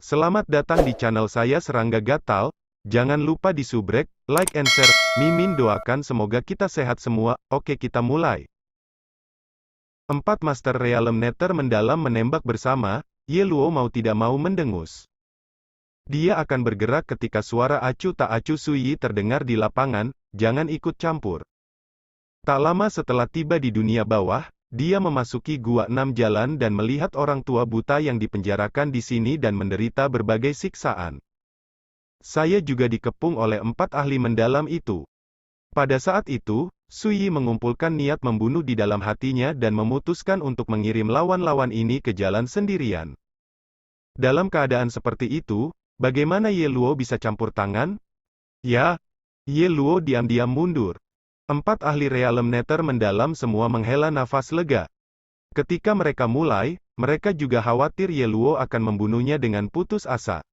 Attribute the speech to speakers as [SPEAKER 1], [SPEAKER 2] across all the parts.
[SPEAKER 1] Selamat datang di channel saya Serangga Gatal. Jangan lupa di subrek, like and share. Mimin doakan semoga kita sehat semua. Oke, kita mulai. 4 Master Realm Nether mendalam menembak bersama. Ye Luo mau tidak mau mendengus. Dia akan bergerak ketika suara acuh tak acuh Suyi terdengar di lapangan. Jangan ikut campur. Tak lama setelah tiba di dunia bawah, dia memasuki Gua 6 Jalan dan melihat orang tua buta yang dipenjarakan di sini dan menderita berbagai siksaan. Saya juga dikepung oleh 4 ahli mendalam itu. Pada saat itu, Suyi mengumpulkan niat membunuh di dalam hatinya dan memutuskan untuk mengirim lawan-lawan ini ke jalan sendirian. Dalam keadaan seperti itu, bagaimana Ye Luo bisa campur tangan? Ya, Ye Luo diam-diam mundur. 4 ahli Realm Nether mendalam semua menghela nafas lega. Ketika mereka mulai, mereka juga khawatir Ye Luo akan membunuhnya dengan putus asa.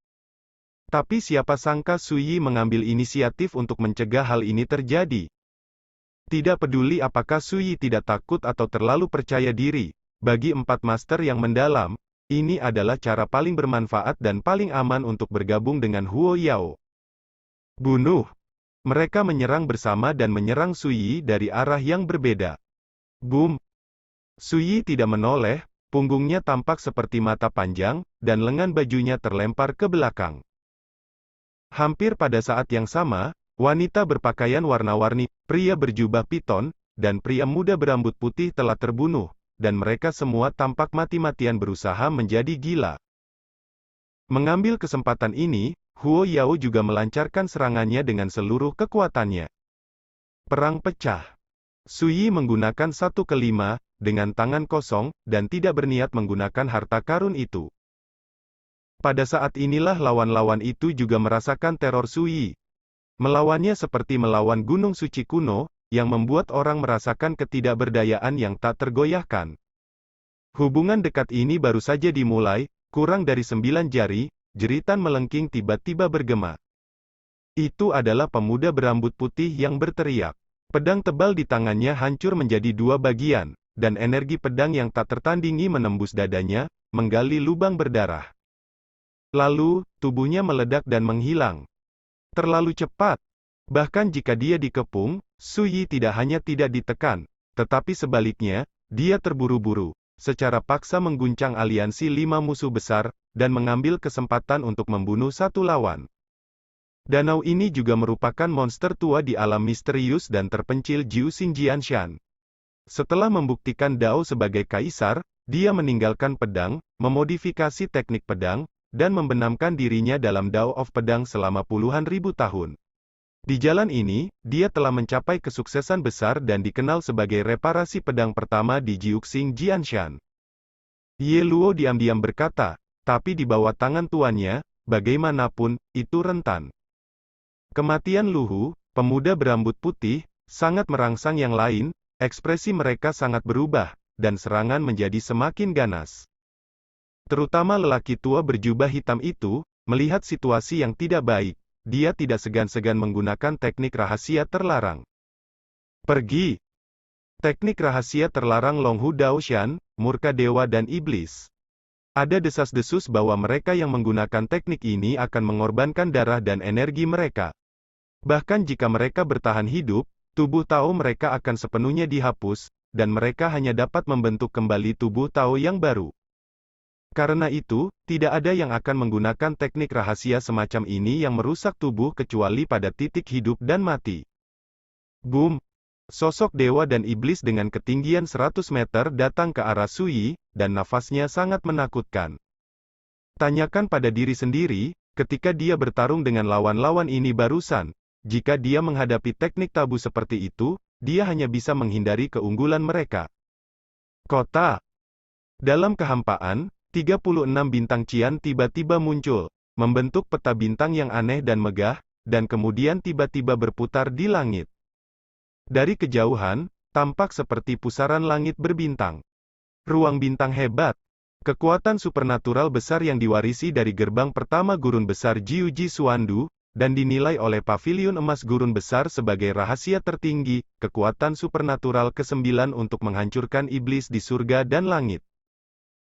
[SPEAKER 1] Tapi siapa sangka Suyi mengambil inisiatif untuk mencegah hal ini terjadi. Tidak peduli apakah Suyi tidak takut atau terlalu percaya diri, bagi 4 master yang mendalam, ini adalah cara paling bermanfaat dan paling aman untuk bergabung dengan Huo Yao. Bunuh! Mereka menyerang bersama dan menyerang Suyi dari arah yang berbeda. Boom! Suyi tidak menoleh, punggungnya tampak seperti mata panjang, dan lengan bajunya terlempar ke belakang. Hampir pada saat yang sama, wanita berpakaian warna-warni, pria berjubah piton, dan pria muda berambut putih telah terbunuh, dan mereka semua tampak mati-matian berusaha menjadi gila. Mengambil kesempatan ini, Huo Yao juga melancarkan serangannya dengan seluruh kekuatannya. Perang pecah. Suyi menggunakan 1/5, dengan tangan kosong, dan tidak berniat menggunakan harta karun itu. Pada saat inilah lawan-lawan itu juga merasakan teror Suyi. Melawannya seperti melawan gunung suci kuno, yang membuat orang merasakan ketidakberdayaan yang tak tergoyahkan. Hubungan dekat ini baru saja dimulai, kurang dari 9 jari, jeritan melengking tiba-tiba bergema. Itu adalah pemuda berambut putih yang berteriak. Pedang tebal di tangannya hancur menjadi 2 bagian, dan energi pedang yang tak tertandingi menembus dadanya, menggali lubang berdarah. Lalu, tubuhnya meledak dan menghilang. Terlalu cepat. Bahkan jika dia dikepung, Suyi tidak hanya tidak ditekan, tetapi sebaliknya, dia terburu-buru, secara paksa mengguncang aliansi 5 musuh besar, dan mengambil kesempatan untuk membunuh satu lawan. Danau ini juga merupakan monster tua di alam misterius dan terpencil Jiu Xingjianshan. Setelah membuktikan Dao sebagai kaisar, dia meninggalkan pedang, memodifikasi teknik pedang, dan membenamkan dirinya dalam Dao of Pedang selama puluhan ribu tahun. Di jalan ini, dia telah mencapai kesuksesan besar dan dikenal sebagai reparasi pedang pertama di Jiuxing Jianshan. Ye Luo diam-diam berkata, tapi di bawah tangan tuannya, bagaimanapun, itu rentan. Kematian Luhu, pemuda berambut putih, sangat merangsang yang lain, ekspresi mereka sangat berubah, dan serangan menjadi semakin ganas. Terutama lelaki tua berjubah hitam itu, melihat situasi yang tidak baik, dia tidak segan-segan menggunakan teknik rahasia terlarang. Pergi! Teknik rahasia terlarang Longhu Daoshan, murka dewa dan iblis. Ada desas-desus bahwa mereka yang menggunakan teknik ini akan mengorbankan darah dan energi mereka. Bahkan jika mereka bertahan hidup, tubuh Tao mereka akan sepenuhnya dihapus, dan mereka hanya dapat membentuk kembali tubuh Tao yang baru. Karena itu, tidak ada yang akan menggunakan teknik rahasia semacam ini yang merusak tubuh kecuali pada titik hidup dan mati. Boom! Sosok dewa dan iblis dengan ketinggian 100 meter datang ke arah Suyi, dan nafasnya sangat menakutkan. Tanyakan pada diri sendiri, ketika dia bertarung dengan lawan-lawan ini barusan, jika dia menghadapi teknik tabu seperti itu, dia hanya bisa menghindari keunggulan mereka. Kota. Dalam kehampaan, 36 bintang cian tiba-tiba muncul, membentuk peta bintang yang aneh dan megah, dan kemudian tiba-tiba berputar di langit. Dari kejauhan, tampak seperti pusaran langit berbintang. Ruang bintang hebat. Kekuatan supernatural besar yang diwarisi dari gerbang pertama gurun besar Jiuji Suandu, dan dinilai oleh pavilion emas gurun besar sebagai rahasia tertinggi, kekuatan supernatural ke-9 untuk menghancurkan iblis di surga dan langit.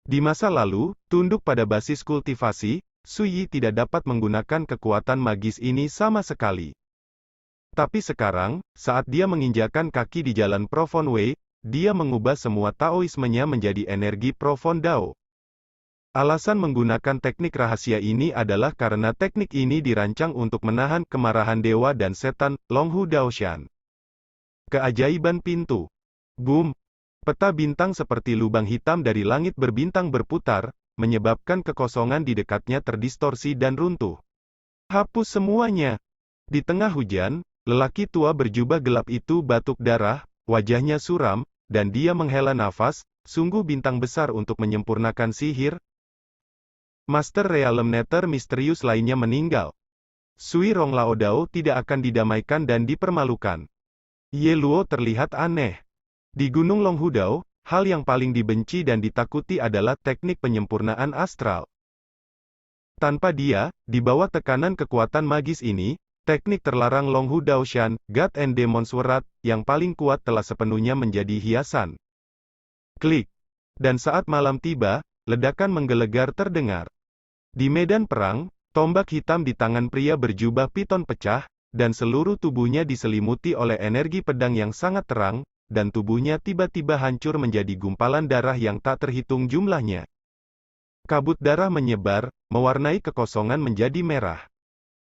[SPEAKER 1] Di masa lalu, tunduk pada basis kultivasi, Sui tidak dapat menggunakan kekuatan magis ini sama sekali. Tapi sekarang, saat dia menginjakan kaki di jalan Profond Way, dia mengubah semua Taoismenya menjadi energi Profond Dao. Alasan menggunakan teknik rahasia ini adalah karena teknik ini dirancang untuk menahan kemarahan dewa dan setan, Longhu Daoshan. Keajaiban pintu. Boom! Peta bintang seperti lubang hitam dari langit berbintang berputar, menyebabkan kekosongan di dekatnya terdistorsi dan runtuh. Hapus semuanya. Di tengah hujan, lelaki tua berjubah gelap itu batuk darah, wajahnya suram, dan dia menghela nafas, sungguh bintang besar untuk menyempurnakan sihir. Master Realm Nether misterius lainnya meninggal. Sui Rong Lao Dao tidak akan didamaikan dan dipermalukan. Ye Luo terlihat aneh. Di Gunung Longhu Dao, hal yang paling dibenci dan ditakuti adalah teknik penyempurnaan astral. Tanpa dia, di bawah tekanan kekuatan magis ini, teknik terlarang Longhu Daoshan, God and Demon Sword, yang paling kuat telah sepenuhnya menjadi hiasan. Klik. Dan saat malam tiba, ledakan menggelegar terdengar. Di medan perang, tombak hitam di tangan pria berjubah piton pecah, dan seluruh tubuhnya diselimuti oleh energi pedang yang sangat terang, dan tubuhnya tiba-tiba hancur menjadi gumpalan darah yang tak terhitung jumlahnya. Kabut darah menyebar, mewarnai kekosongan menjadi merah.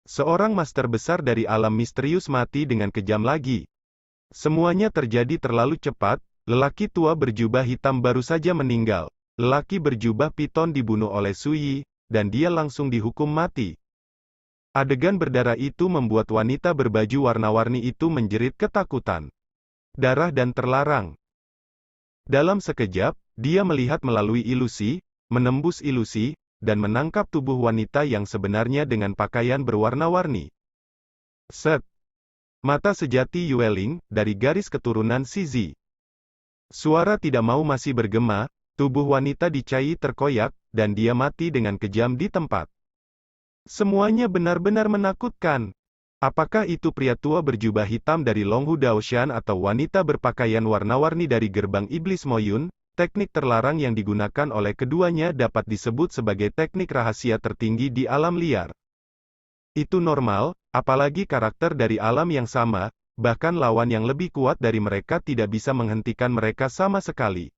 [SPEAKER 1] Seorang master besar dari alam misterius mati dengan kejam lagi. Semuanya terjadi terlalu cepat, lelaki tua berjubah hitam baru saja meninggal. Lelaki berjubah piton dibunuh oleh Sui, dan dia langsung dihukum mati. Adegan berdarah itu membuat wanita berbaju warna-warni itu menjerit ketakutan. Darah dan terlarang. Dalam sekejap, dia melihat melalui ilusi, menembus ilusi, dan menangkap tubuh wanita yang sebenarnya dengan pakaian berwarna-warni. Set. Mata sejati Yueling, dari garis keturunan Shizi. Suara tidak mau masih bergema, tubuh wanita dicai terkoyak, dan dia mati dengan kejam di tempat. Semuanya benar-benar menakutkan. Apakah itu pria tua berjubah hitam dari Longhu Daoshan atau wanita berpakaian warna-warni dari gerbang Iblis Moyun? Teknik terlarang yang digunakan oleh keduanya dapat disebut sebagai teknik rahasia tertinggi di alam liar. Itu normal, apalagi karakter dari alam yang sama, bahkan lawan yang lebih kuat dari mereka tidak bisa menghentikan mereka sama sekali.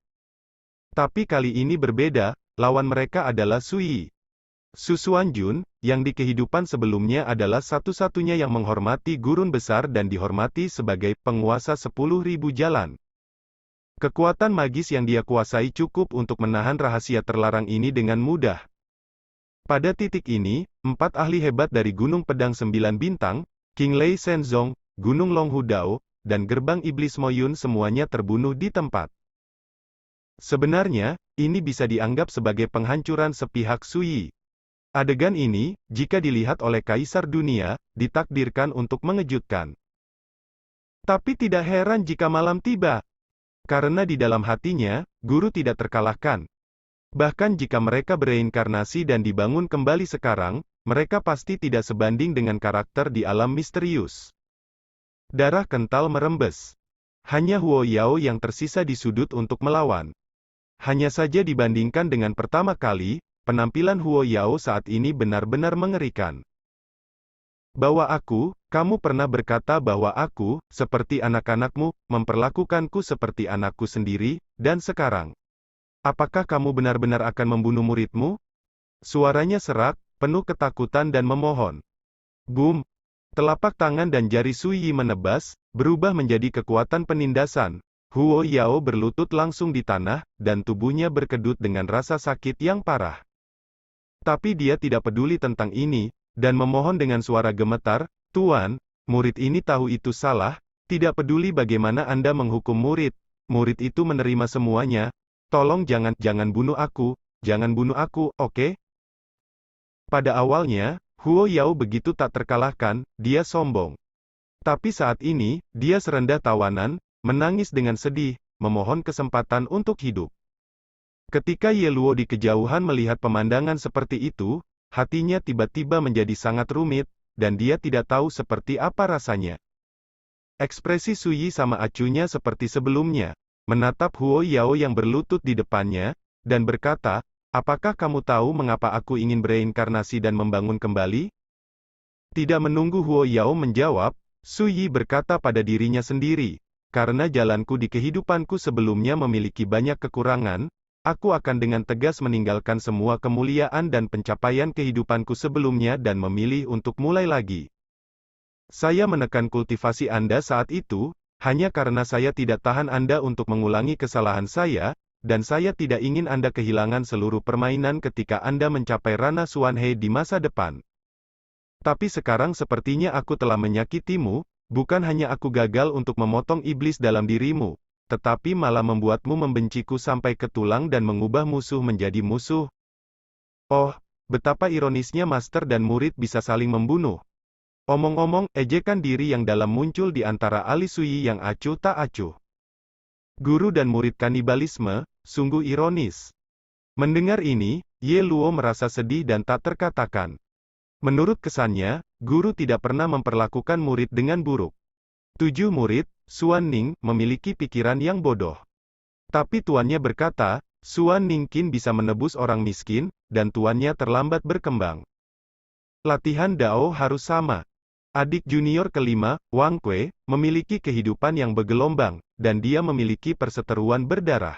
[SPEAKER 1] Tapi kali ini berbeda. Lawan mereka adalah Sui. Su Xuanjun, yang di kehidupan sebelumnya adalah satu-satunya yang menghormati gurun besar dan dihormati sebagai penguasa 10.000 jalan. Kekuatan magis yang dia kuasai cukup untuk menahan rahasia terlarang ini dengan mudah. Pada titik ini, 4 ahli hebat dari Gunung Pedang 9 Bintang, King Lei Shenzong, Gunung Longhu Dao, dan Gerbang Iblis Moyun semuanya terbunuh di tempat. Sebenarnya, ini bisa dianggap sebagai penghancuran sepihak Sui. Adegan ini, jika dilihat oleh Kaisar Dunia, ditakdirkan untuk mengejutkan. Tapi tidak heran jika malam tiba. Karena di dalam hatinya, guru tidak terkalahkan. Bahkan jika mereka bereinkarnasi dan dibangun kembali sekarang, mereka pasti tidak sebanding dengan karakter di alam misterius. Darah kental merembes. Hanya Huo Yao yang tersisa di sudut untuk melawan. Hanya saja dibandingkan dengan pertama kali, penampilan Huo Yao saat ini benar-benar mengerikan. Bahwa kamu pernah berkata bahwa aku, seperti anak-anakmu, memperlakukanku seperti anakku sendiri, dan sekarang. Apakah kamu benar-benar akan membunuh muridmu? Suaranya serak, penuh ketakutan dan memohon. Boom! Telapak tangan dan jari Sui menebas, berubah menjadi kekuatan penindasan. Huo Yao berlutut langsung di tanah, dan tubuhnya berkedut dengan rasa sakit yang parah. Tapi dia tidak peduli tentang ini, dan memohon dengan suara gemetar, "Tuan, murid ini tahu itu salah, tidak peduli bagaimana Anda menghukum murid. Murid itu menerima semuanya. Tolong jangan bunuh aku, oke?" Pada awalnya, Huo Yao begitu tak terkalahkan, dia sombong. Tapi saat ini, dia serendah tawanan, menangis dengan sedih, memohon kesempatan untuk hidup. Ketika Ye Luo di kejauhan melihat pemandangan seperti itu, hatinya tiba-tiba menjadi sangat rumit, dan dia tidak tahu seperti apa rasanya. Ekspresi Sui sama acuhnya seperti sebelumnya, menatap Huo Yao yang berlutut di depannya, dan berkata, Apakah kamu tahu mengapa aku ingin bereinkarnasi dan membangun kembali? Tidak menunggu Huo Yao menjawab, Su Yi berkata pada dirinya sendiri, karena jalanku di kehidupanku sebelumnya memiliki banyak kekurangan, aku akan dengan tegas meninggalkan semua kemuliaan dan pencapaian kehidupanku sebelumnya dan memilih untuk mulai lagi. Saya menekan kultivasi Anda saat itu, hanya karena saya tidak tahan Anda untuk mengulangi kesalahan saya, dan saya tidak ingin Anda kehilangan seluruh permainan ketika Anda mencapai ranah Xuanhe di masa depan. Tapi sekarang sepertinya aku telah menyakitimu, bukan hanya aku gagal untuk memotong iblis dalam dirimu, tetapi malah membuatmu membenciku sampai ke tulang dan mengubah musuh menjadi musuh. Oh, betapa ironisnya master dan murid bisa saling membunuh. Omong-omong, ejekan diri yang dalam muncul di antara alis Su Yi yang acuh tak acuh. Guru dan murid kanibalisme, sungguh ironis. Mendengar ini, Ye Luo merasa sedih dan tak terkatakan. Menurut kesannya, guru tidak pernah memperlakukan murid dengan buruk. 7 murid, Xuan Ning, memiliki pikiran yang bodoh. Tapi tuannya berkata, Xuan Ningqin bisa menebus orang miskin, dan tuannya terlambat berkembang. Latihan Dao harus sama. Adik junior kelima, Wang Kue, memiliki kehidupan yang bergelombang, dan dia memiliki perseteruan berdarah.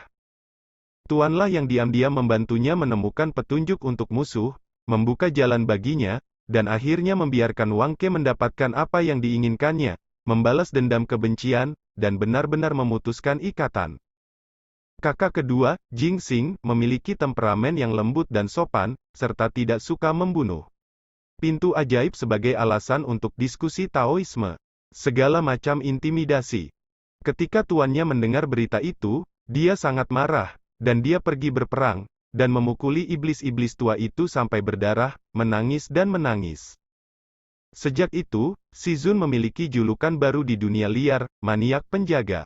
[SPEAKER 1] Tuanlah yang diam-diam membantunya menemukan petunjuk untuk musuh, membuka jalan baginya, dan akhirnya membiarkan Wang Kue mendapatkan apa yang diinginkannya, membalas dendam kebencian, dan benar-benar memutuskan ikatan. Kakak kedua, Jing Xing, memiliki temperamen yang lembut dan sopan, serta tidak suka membunuh. Pintu ajaib sebagai alasan untuk diskusi Taoisme. Segala macam intimidasi. Ketika tuannya mendengar berita itu, dia sangat marah, dan dia pergi berperang, dan memukuli iblis-iblis tua itu sampai berdarah, menangis dan menangis. Sejak itu, Si Zun memiliki julukan baru di dunia liar, maniak penjaga.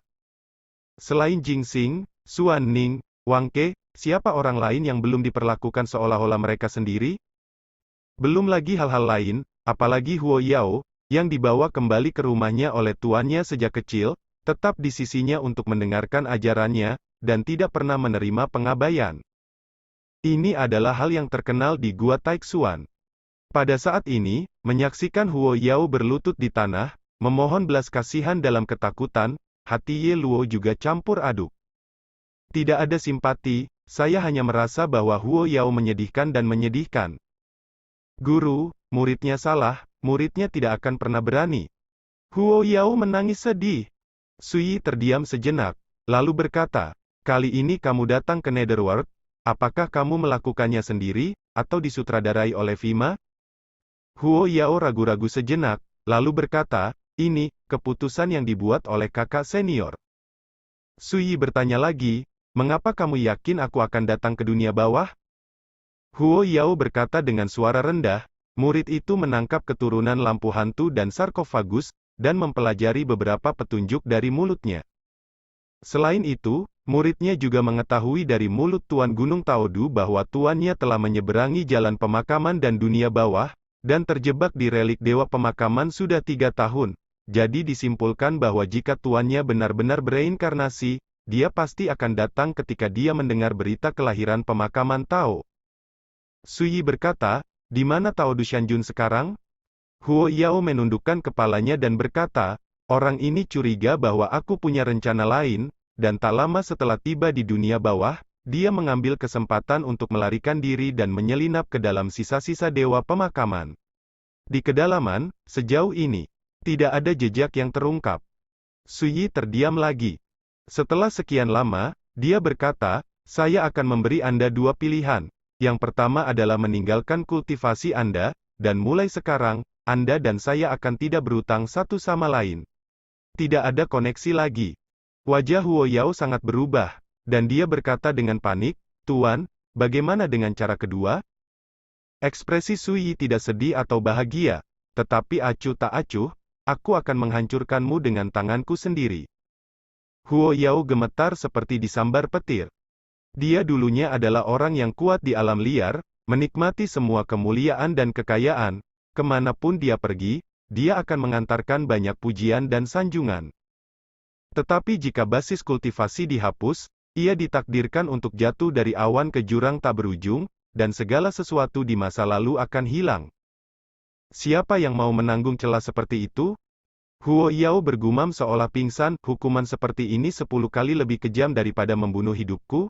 [SPEAKER 1] Selain Jing Xing, Xuan Ning, Wang Kue, siapa orang lain yang belum diperlakukan seolah-olah mereka sendiri? Belum lagi hal-hal lain, apalagi Huo Yao, yang dibawa kembali ke rumahnya oleh tuannya sejak kecil, tetap di sisinya untuk mendengarkan ajarannya, dan tidak pernah menerima pengabaian. Ini adalah hal yang terkenal di Gua Taixuan. Pada saat ini, menyaksikan Huo Yao berlutut di tanah, memohon belas kasihan dalam ketakutan, hati Ye Luo juga campur aduk. Tidak ada simpati, saya hanya merasa bahwa Huo Yao menyedihkan dan menyedihkan. Guru, muridnya salah, muridnya tidak akan pernah berani. Huo Yao menangis sedih. Su Yi terdiam sejenak, lalu berkata, kali ini kamu datang ke Netherworld, apakah kamu melakukannya sendiri, atau disutradarai oleh Vima? Huo Yao ragu-ragu sejenak, lalu berkata, ini, keputusan yang dibuat oleh kakak senior. Su Yi bertanya lagi, mengapa kamu yakin aku akan datang ke dunia bawah? Huo Yao berkata dengan suara rendah, murid itu menangkap keturunan lampu hantu dan sarkofagus, dan mempelajari beberapa petunjuk dari mulutnya. Selain itu, muridnya juga mengetahui dari mulut Tuan Gunung Taodu bahwa tuannya telah menyeberangi jalan pemakaman dan dunia bawah, dan terjebak di relik dewa pemakaman sudah 3 tahun. Jadi disimpulkan bahwa jika tuannya benar-benar bereinkarnasi, dia pasti akan datang ketika dia mendengar berita kelahiran pemakaman Tao. Su Yi berkata, di mana Tao Dushanjun sekarang? Huo Yao menundukkan kepalanya dan berkata, orang ini curiga bahwa aku punya rencana lain, dan tak lama setelah tiba di dunia bawah, dia mengambil kesempatan untuk melarikan diri dan menyelinap ke dalam sisa-sisa dewa pemakaman. Di kedalaman, sejauh ini, tidak ada jejak yang terungkap. Su Yi terdiam lagi. Setelah sekian lama, dia berkata, saya akan memberi Anda 2 pilihan. Yang pertama adalah meninggalkan kultivasi Anda, dan mulai sekarang, Anda dan saya akan tidak berutang satu sama lain. Tidak ada koneksi lagi. Wajah Huo Yao sangat berubah, dan dia berkata dengan panik, Tuan, bagaimana dengan cara kedua? Ekspresi Su Yi tidak sedih atau bahagia, tetapi acuh tak acuh, aku akan menghancurkanmu dengan tanganku sendiri. Huo Yao gemetar seperti disambar petir. Dia dulunya adalah orang yang kuat di alam liar, menikmati semua kemuliaan dan kekayaan, kemanapun dia pergi, dia akan mengantarkan banyak pujian dan sanjungan. Tetapi jika basis kultivasi dihapus, Ia ditakdirkan untuk jatuh dari awan ke jurang tak berujung, dan segala sesuatu di masa lalu akan hilang. Siapa yang mau menanggung celah seperti itu? Huo Yao bergumam seolah pingsan, hukuman seperti ini 10 kali lebih kejam daripada membunuh hidupku?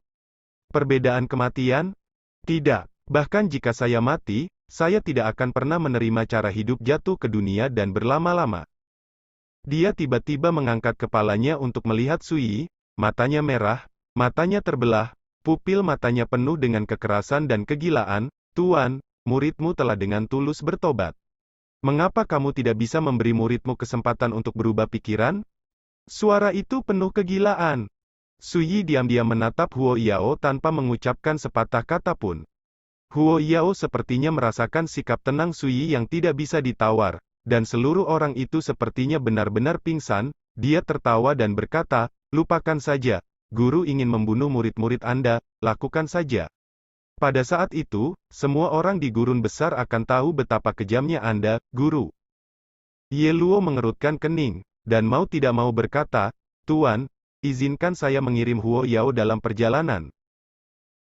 [SPEAKER 1] Perbedaan kematian? Tidak. Bahkan jika saya mati, saya tidak akan pernah menerima cara hidup jatuh ke dunia dan berlama-lama. Dia tiba-tiba mengangkat kepalanya untuk melihat Sui, matanya merah, matanya terbelah, pupil matanya penuh dengan kekerasan dan kegilaan. Tuan, muridmu telah dengan tulus bertobat. Mengapa kamu tidak bisa memberi muridmu kesempatan untuk berubah pikiran? Suara itu penuh kegilaan. Sui diam-diam menatap Huo Yao tanpa mengucapkan sepatah kata pun. Huo Yao sepertinya merasakan sikap tenang Sui yang tidak bisa ditawar, dan seluruh orang itu sepertinya benar-benar pingsan. Dia tertawa dan berkata, "Lupakan saja, guru ingin membunuh murid-murid Anda, lakukan saja." Pada saat itu, semua orang di gurun besar akan tahu betapa kejamnya Anda, guru. Ye Luo mengerutkan kening, dan mau tidak mau berkata, "Tuan, izinkan saya mengirim Huo Yao dalam perjalanan."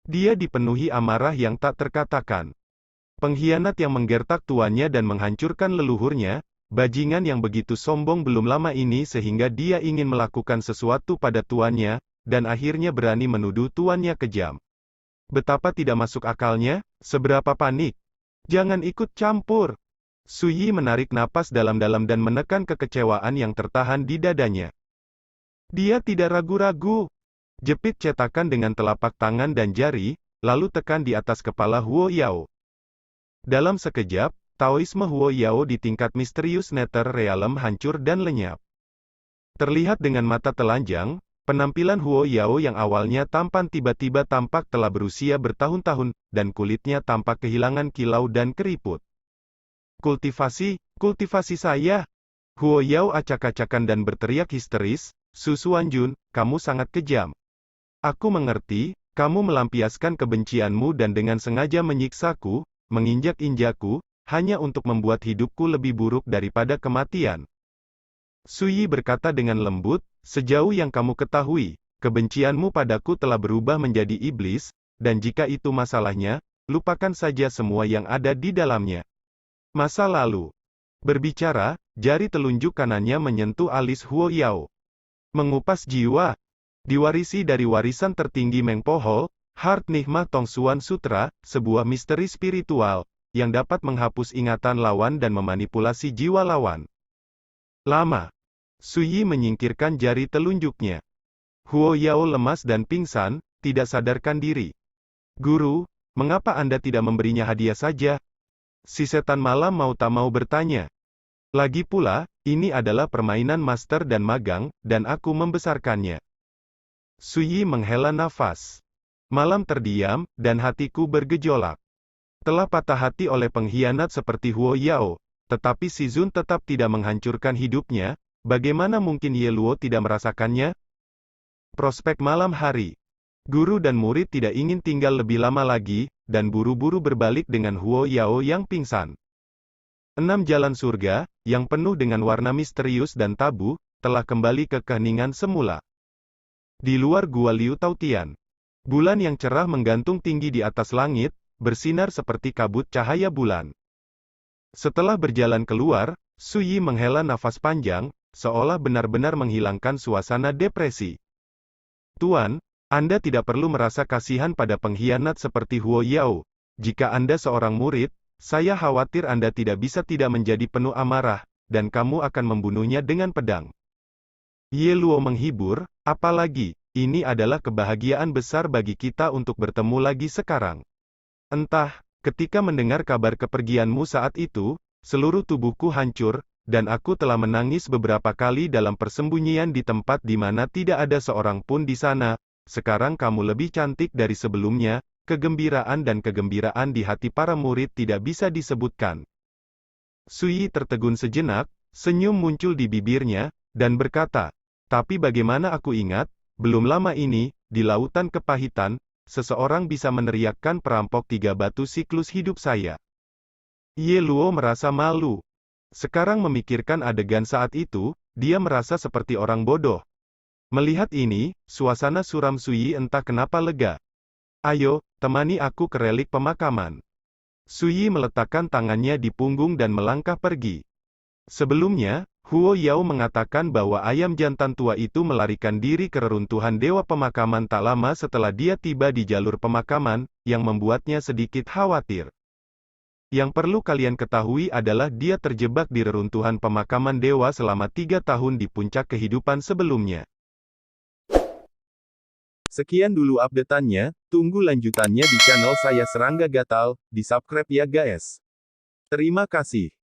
[SPEAKER 1] Dia dipenuhi amarah yang tak terkatakan. Pengkhianat yang menggertak tuannya dan menghancurkan leluhurnya, bajingan yang begitu sombong belum lama ini sehingga dia ingin melakukan sesuatu pada tuannya, dan akhirnya berani menuduh tuannya kejam. Betapa tidak masuk akalnya, seberapa panik. Jangan ikut campur. Suyi menarik napas dalam-dalam dan menekan kekecewaan yang tertahan di dadanya. Dia tidak ragu-ragu. Jepit cetakan dengan telapak tangan dan jari, lalu tekan di atas kepala Huo Yao. Dalam sekejap, Taoisme Huo Yao di tingkat misterius Nether Realm hancur dan lenyap. Terlihat dengan mata telanjang, penampilan Huo Yao yang awalnya tampan tiba-tiba tampak telah berusia bertahun-tahun, dan kulitnya tampak kehilangan kilau dan keriput. Kultivasi saya! Huo Yao acak-acakan dan berteriak histeris, "Su Xuanjun, kamu sangat kejam. Aku mengerti, kamu melampiaskan kebencianmu dan dengan sengaja menyiksaku, menginjak-injakku, hanya untuk membuat hidupku lebih buruk daripada kematian." Suyi berkata dengan lembut, "Sejauh yang kamu ketahui, kebencianmu padaku telah berubah menjadi iblis, dan jika itu masalahnya, lupakan saja semua yang ada di dalamnya." Masa lalu. Berbicara, jari telunjuk kanannya menyentuh alis Huo Yao. Mengupas jiwa. Diwarisi dari warisan tertinggi Meng Po Hall, Heart Nihmah Tong Xuan Sutra, sebuah misteri spiritual, yang dapat menghapus ingatan lawan dan memanipulasi jiwa lawan. Lama. Suyi menyingkirkan jari telunjuknya. Huo Yao lemas dan pingsan, tidak sadarkan diri. "Guru, mengapa Anda tidak memberinya hadiah saja?" Si setan malam mau tak mau bertanya. "Lagi pula, ini adalah permainan master dan magang, dan aku membesarkannya." Suyi menghela nafas. Malam terdiam, dan hatiku bergejolak. Telah patah hati oleh pengkhianat seperti Huo Yao, tetapi si Zun tetap tidak menghancurkan hidupnya. Bagaimana mungkin Ye Luo tidak merasakannya? Prospek malam hari. Guru dan murid tidak ingin tinggal lebih lama lagi, dan buru-buru berbalik dengan Huo Yao yang pingsan. 6 jalan surga, yang penuh dengan warna misterius dan tabu, telah kembali ke keheningan semula. Di luar gua Liu Tautian, bulan yang cerah menggantung tinggi di atas langit, bersinar seperti kabut cahaya bulan. Setelah berjalan keluar, Suyi menghela nafas panjang, seolah benar-benar menghilangkan suasana depresi. "Tuan, Anda tidak perlu merasa kasihan pada pengkhianat seperti Huo Yao. Jika Anda seorang murid, saya khawatir Anda tidak bisa tidak menjadi penuh amarah, dan kamu akan membunuhnya dengan pedang." Ye Luo menghibur, "Apalagi, ini adalah kebahagiaan besar bagi kita untuk bertemu lagi sekarang. Entah, ketika mendengar kabar kepergianmu saat itu, seluruh tubuhku hancur, dan aku telah menangis beberapa kali dalam persembunyian di tempat di mana tidak ada seorang pun di sana. Sekarang kamu lebih cantik dari sebelumnya." Kegembiraan dan kegembiraan di hati para murid tidak bisa disebutkan. Suyi tertegun sejenak, senyum muncul di bibirnya, dan berkata, "Tapi bagaimana aku ingat, belum lama ini, di lautan kepahitan, seseorang bisa meneriakkan perampok 3 batu siklus hidup saya." Ye Luo merasa malu. Sekarang memikirkan adegan saat itu, dia merasa seperti orang bodoh. Melihat ini, suasana suram Suyi entah kenapa lega. Ayo, temani aku ke relik pemakaman. Suyi meletakkan tangannya di punggung dan melangkah pergi. Sebelumnya, Huo Yao mengatakan bahwa ayam jantan tua itu melarikan diri ke reruntuhan dewa pemakaman tak lama setelah dia tiba di jalur pemakaman, yang membuatnya sedikit khawatir. Yang perlu kalian ketahui adalah dia terjebak di reruntuhan pemakaman dewa selama 3 tahun di puncak kehidupan sebelumnya. Sekian dulu updateannya, tunggu lanjutannya di channel saya Serangga Gatal, di subscribe ya guys. Terima kasih.